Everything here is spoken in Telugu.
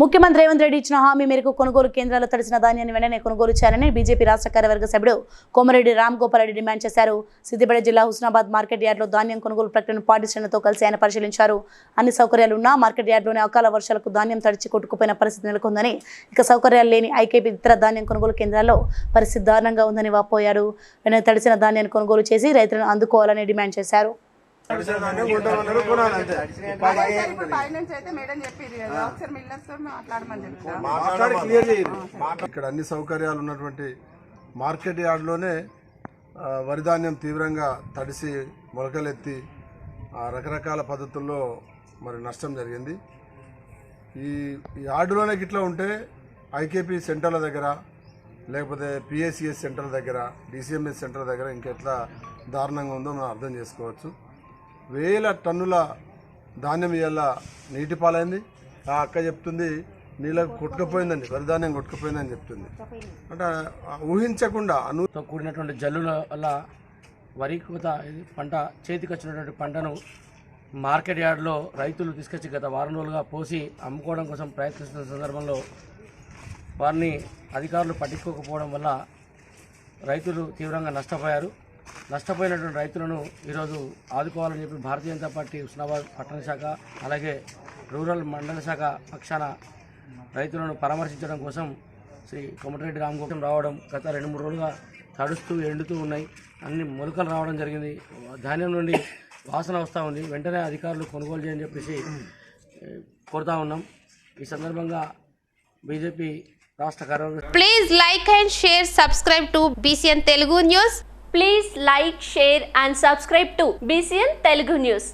ముఖ్యమంత్రి రేవంత్ రెడ్డి ఇచ్చిన హామీ మేరకు కొనుగోలు కేంద్రాల్లో తడిసిన ధాన్యాన్ని వెంటనే కొనుగోలు చేయాలని బీజేపీ రాష్ట్ర కార్యవర్గ సభ్యుడు కోమరెడ్డి రామ్ గోపాల్ రెడ్డి డిమాండ్ చేశారు. సిద్దిపేట జిల్లా హుస్నాబాద్ మార్కెట్ యార్డ్లో ధాన్యం కొనుగోలు ప్రక్రియను పాటిస్తున్నతో కలిసి ఆయన పరిశీలించారు. అన్ని సౌకర్యాలు ఉన్నా మార్కెట్ యార్డ్లోని అకాల వర్షాలకు ధాన్యం తడిచి కొట్టుకుపోయిన పరిస్థితి నెలకొందని, ఇక సౌకర్యాలు లేని ఐకేపీ ఇతర ధాన్యం కొనుగోలు కేంద్రాల్లో పరిస్థితి దారుణంగా ఉందని వాపోయారు. వెంటనే తడిసిన ధాన్యాన్ని కొనుగోలు చేసి రైతులను అందుకోవాలని డిమాండ్ చేశారు. ఇక్కడ అన్ని సౌకర్యాలు ఉన్నటువంటి మార్కెట్ యార్డ్లోనే వరి ధాన్యం తీవ్రంగా తడిసి మొలకలెత్తి రకరకాల పద్ధతుల్లో మరి నష్టం జరిగింది. ఈ యార్డులోనే ఇట్లా ఉంటే ఐకేపీ సెంటర్ల దగ్గర లేకపోతే పిఏసిఎస్ సెంటర్ల దగ్గర డిసిఎంఎస్ సెంటర్ దగ్గర ఇంకెట్లా దారుణంగా ఉందో మనం అర్థం చేసుకోవచ్చు. వేల టన్నుల ధాన్యం ఇవాళ నీటి పాలైంది. ఆ అక్క చెప్తుంది నీళ్ళకు కొట్టుకుపోయిందండి, వరి ధాన్యం కొట్టుకుపోయిందని చెప్తుంది. అంటే ఊహించకుండా కూడినటువంటి జల్లుల వల్ల వరి కోత పంట చేతికి వచ్చినటువంటి పంటను మార్కెట్ యార్డ్లో రైతులు తీసుకొచ్చి గత వారం రోజులుగా పోసి అమ్ముకోవడం కోసం ప్రయత్నిస్తున్న సందర్భంలో వారిని అధికారులు పట్టించుకోకపోవడం వల్ల రైతులు తీవ్రంగా నష్టపోయారు. నష్టపోయినటువంటి రైతులను ఈరోజు ఆదుకోవాలని చెప్పి భారతీయ జనతా పార్టీ హుస్నాబాద్ పట్టణ శాఖ అలాగే రూరల్ మండల శాఖ పక్షాన రైతులను పరామర్శించడం కోసం శ్రీ కోమటిరెడ్డి రామ్ గోపాల్ రావడం గత 2-3 రోజులుగా తడుస్తూ ఎండుతూ ఉన్నాయి. అన్ని మొలకలు రావడం జరిగింది. ధాన్యం నుండి వాసన వస్తూ ఉంది. వెంటనే అధికారులు కొనుగోలు చేయని చెప్పేసి కోరుతా ఉన్నాం. ఈ సందర్భంగా బీజేపీ రాష్ట్ర కార్యవర్గ please like and share subscribe to BCN Telugu News. Please like, share and subscribe to BCN Telugu News.